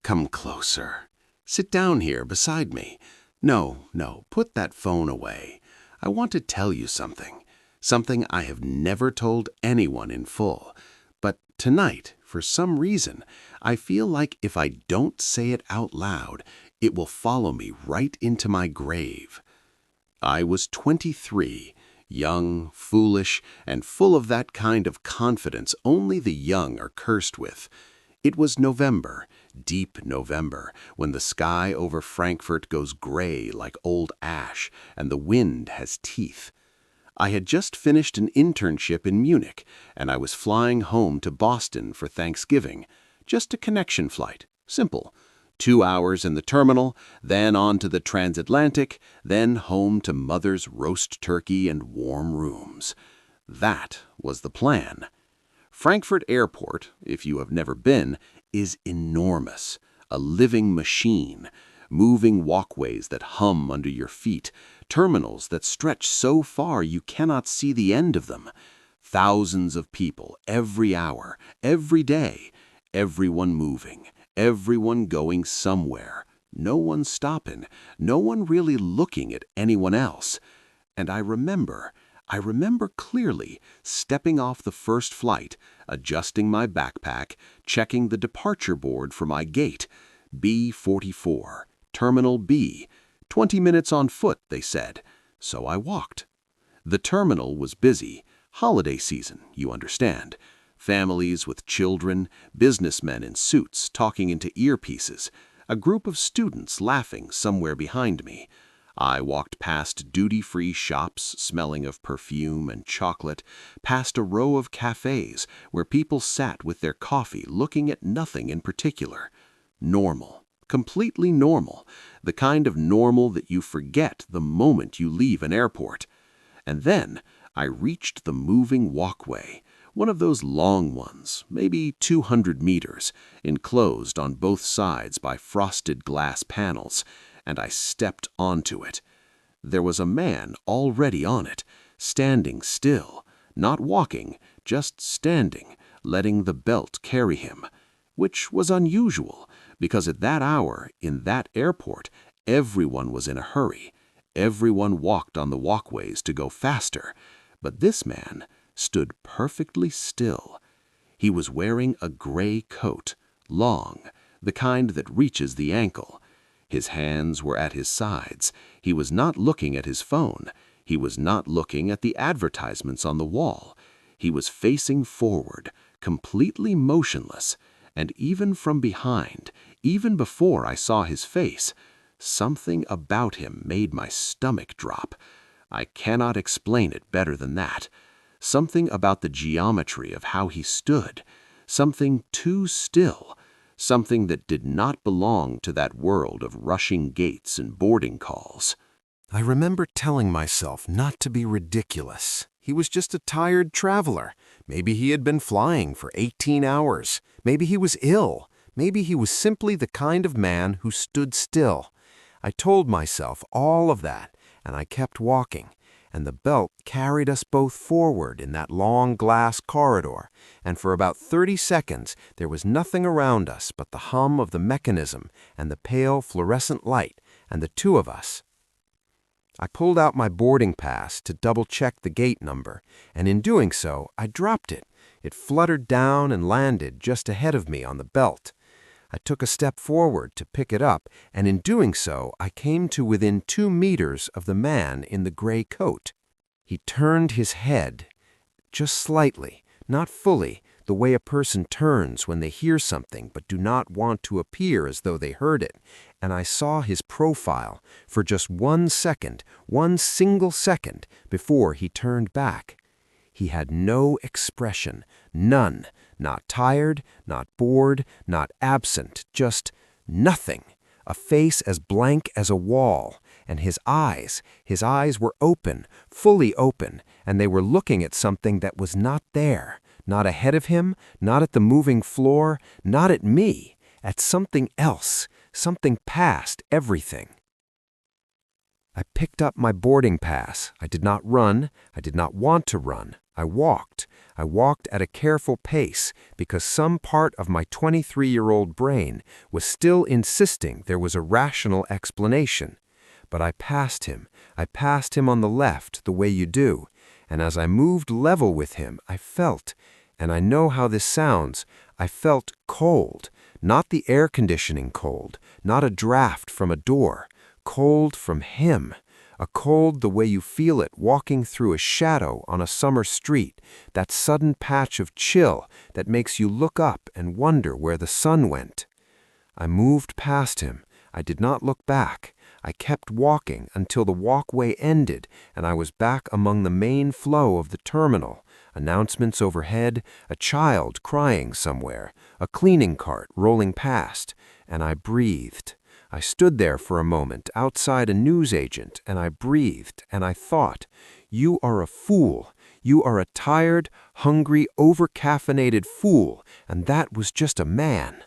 Come closer. Sit down here beside me. No, put that phone away. I want to tell you something. Something I have never told anyone in full. But tonight, for some reason, I feel like if I don't say it out loud, it will follow me right into my grave. I was 23, young, foolish, and full of that kind of confidence only the young are cursed with. It was November, deep November, when the sky over Frankfurt goes gray like old ash and the wind has teeth. I had just finished an internship in Munich, and I was flying home to Boston for Thanksgiving. Just a connection flight. Simple. 2 hours in the terminal, then on to the transatlantic, then home to mother's roast turkey and warm rooms. That was the plan. Frankfurt Airport, if you have never been, is enormous. A living machine. Moving walkways that hum under your feet. Terminals that stretch so far you cannot see the end of them. Thousands of people every hour, every day. Everyone moving. Everyone going somewhere. No one stopping. No one really looking at anyone else. And I remember clearly stepping off the first flight, adjusting my backpack, checking the departure board for my gate. B43, Terminal B. 20 minutes on foot, they said. So I walked. The terminal was busy. Holiday season, you understand. Families with children, businessmen in suits talking into earpieces, a group of students laughing somewhere behind me. I walked past duty-free shops smelling of perfume and chocolate, past a row of cafes where people sat with their coffee looking at nothing in particular. Normal, completely normal, the kind of normal that you forget the moment you leave an airport. And then I reached the moving walkway, one of those long ones, maybe 200 meters, enclosed on both sides by frosted glass panels, and I stepped onto it. There was a man already on it, standing still, not walking, just standing, letting the belt carry him, which was unusual, because at that hour, in that airport, everyone was in a hurry. Everyone walked on the walkways to go faster, but this man stood perfectly still. He was wearing a gray coat, long, the kind that reaches the ankle. His hands were at his sides. He was not looking at his phone. He was not looking at the advertisements on the wall. He was facing forward, completely motionless, and even from behind, even before I saw his face, something about him made my stomach drop. I cannot explain it better than that. Something about the geometry of how he stood, something too still, something that did not belong to that world of rushing gates and boarding calls. I remember telling myself not to be ridiculous. He was just a tired traveler. Maybe he had been flying for 18 hours. Maybe he was ill. Maybe he was simply the kind of man who stood still. I told myself all of that, and I kept walking. And the belt carried us both forward in that long glass corridor, and for about 30 seconds there was nothing around us but the hum of the mechanism and the pale fluorescent light, and the two of us. I pulled out my boarding pass to double-check the gate number, and in doing so, I dropped it. It fluttered down and landed just ahead of me on the belt. I took a step forward to pick it up, and in doing so, I came to within 2 meters of the man in the gray coat. He turned his head, just slightly, not fully, the way a person turns when they hear something but do not want to appear as though they heard it, and I saw his profile for just 1 second, 1 single second, before he turned back. He had no expression, none. Not tired, not bored, not absent, just nothing. A face as blank as a wall, and his eyes were open, fully open, and they were looking at something that was not there, not ahead of him, not at the moving floor, not at me, at something else, something past everything. I picked up my boarding pass. I did not run. I did not want to run. I walked. I walked at a careful pace because some part of my 23-year-old brain was still insisting there was a rational explanation. But I passed him. I passed him on the left, the way you do. And as I moved level with him, I felt, and I know how this sounds, I felt cold. Not the air conditioning cold, not a draft from a door. Cold from him. A cold the way you feel it walking through a shadow on a summer street, that sudden patch of chill that makes you look up and wonder where the sun went. I moved past him. I did not look back. I kept walking until the walkway ended and I was back among the main flow of the terminal. Announcements overhead, a child crying somewhere, a cleaning cart rolling past, and I breathed. I stood there for a moment outside a newsagent, and I breathed, and I thought, you are a fool. You are a tired, hungry, over-caffeinated fool, and that was just a man.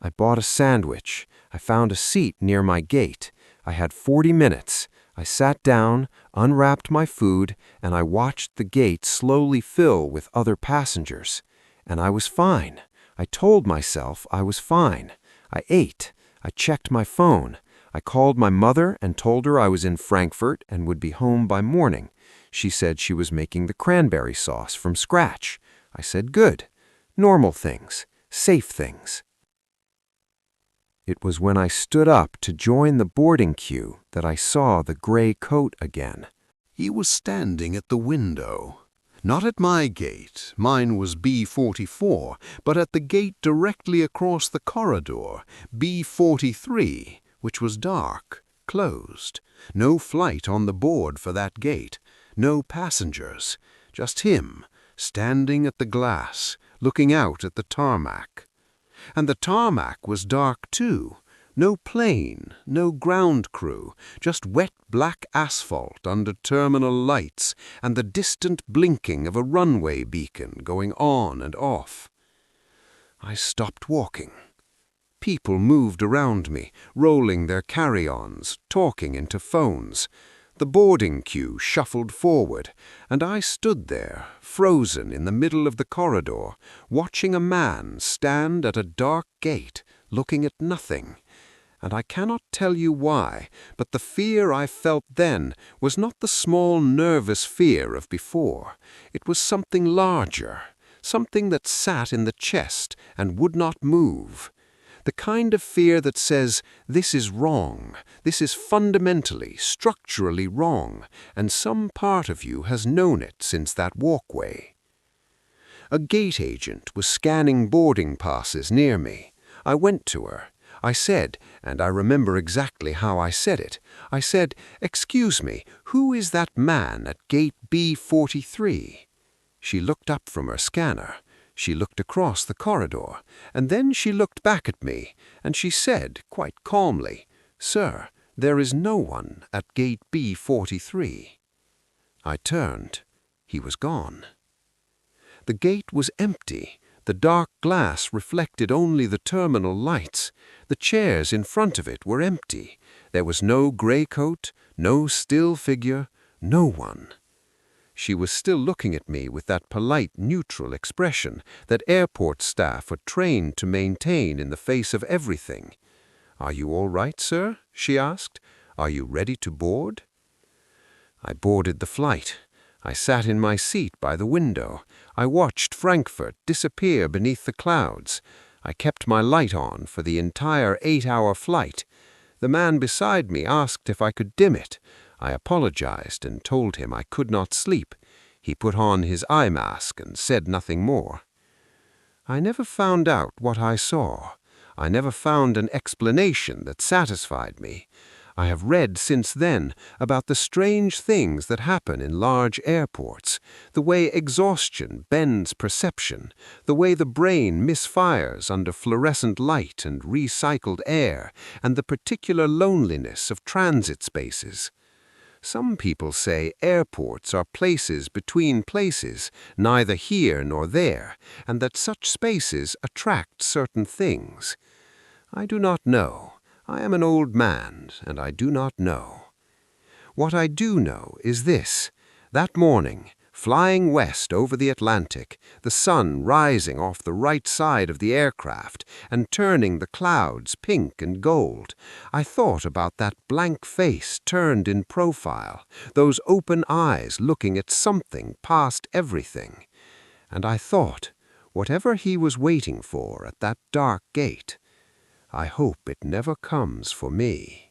I bought a sandwich. I found a seat near my gate. I had 40 minutes. I sat down, unwrapped my food, and I watched the gate slowly fill with other passengers. And I was fine. I told myself I was fine. I ate. I checked my phone. I called my mother and told her I was in Frankfurt and would be home by morning. She said she was making the cranberry sauce from scratch. I said good. Normal things. Safe things. It was when I stood up to join the boarding queue that I saw the gray coat again. He was standing at the window. Not at my gate, mine was B44, but at the gate directly across the corridor, B43, which was dark, closed. No flight on the board for that gate, no passengers, just him, standing at the glass, looking out at the tarmac. And the tarmac was dark too. No plane, no ground crew, just wet black asphalt under terminal lights and the distant blinking of a runway beacon going on and off. I stopped walking. People moved around me, rolling their carry-ons, talking into phones. The boarding queue shuffled forward, and I stood there, frozen in the middle of the corridor, watching a man stand at a dark gate, looking at nothing. And I cannot tell you why, but the fear I felt then was not the small nervous fear of before. It was something larger, something that sat in the chest and would not move. The kind of fear that says, this is wrong, this is fundamentally, structurally wrong, and some part of you has known it since that walkway. A gate agent was scanning boarding passes near me. I went to her. I said, and I remember exactly how I said it, I said, "Excuse me, who is that man at gate B43? She looked up from her scanner. She looked across the corridor, and then she looked back at me, and she said, quite calmly, "Sir, there is no one at gate B43. I turned. He was gone. The gate was empty. The dark glass reflected only the terminal lights. The chairs in front of it were empty. There was no gray coat, no still figure, no one. She was still looking at me with that polite, neutral expression that airport staff are trained to maintain in the face of everything. "Are you all right, sir?" she asked. "Are you ready to board?" I boarded the flight. I sat in my seat by the window. I watched Frankfurt disappear beneath the clouds. I kept my light on for the entire 8-hour flight. The man beside me asked if I could dim it. I apologized and told him I could not sleep. He put on his eye mask and said nothing more. I never found out what I saw. I never found an explanation that satisfied me. I have read since then about the strange things that happen in large airports, the way exhaustion bends perception, the way the brain misfires under fluorescent light and recycled air, and the particular loneliness of transit spaces. Some people say airports are places between places, neither here nor there, and that such spaces attract certain things. I do not know. I am an old man, and I do not know. What I do know is this, That morning, flying west over the Atlantic, the sun rising off the right side of the aircraft and turning the clouds pink and gold, I thought about that blank face turned in profile, those open eyes looking at something past everything. And I thought, whatever he was waiting for at that dark gate, I hope it never comes for me.